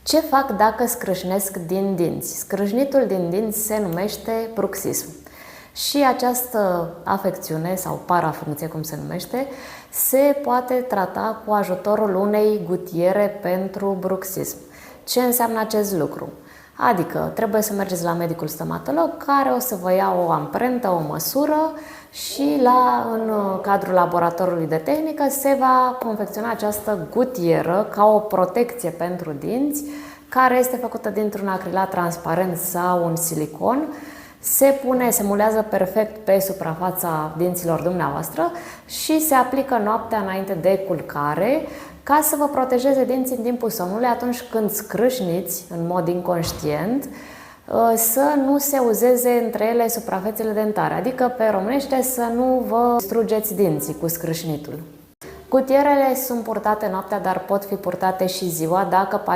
Ce fac dacă scrâșnesc din dinți? Scrâșnitul din dinți se numește bruxism. Și această afecțiune sau parafuncție, cum se numește, se poate trata cu ajutorul unei gutiere pentru bruxism. Ce înseamnă acest lucru? Adică trebuie să mergeți la medicul stomatolog care o să vă ia o amprentă, o măsură și în cadrul laboratorului de tehnică se va confecționa această gutieră ca o protecție pentru dinți, care este făcută dintr-un acrilat transparent sau un silicon. Se mulează perfect pe suprafața dinților dumneavoastră și se aplică noaptea înainte de culcare ca să vă protejeze dinții în timpul somnului atunci când scrâșniți în mod inconștient, să nu se uzeze între ele suprafețele dentare, adică pe românește să nu vă distrugeți dinții cu scrâșnitul. Gutierele sunt purtate noaptea, dar pot fi purtate și ziua dacă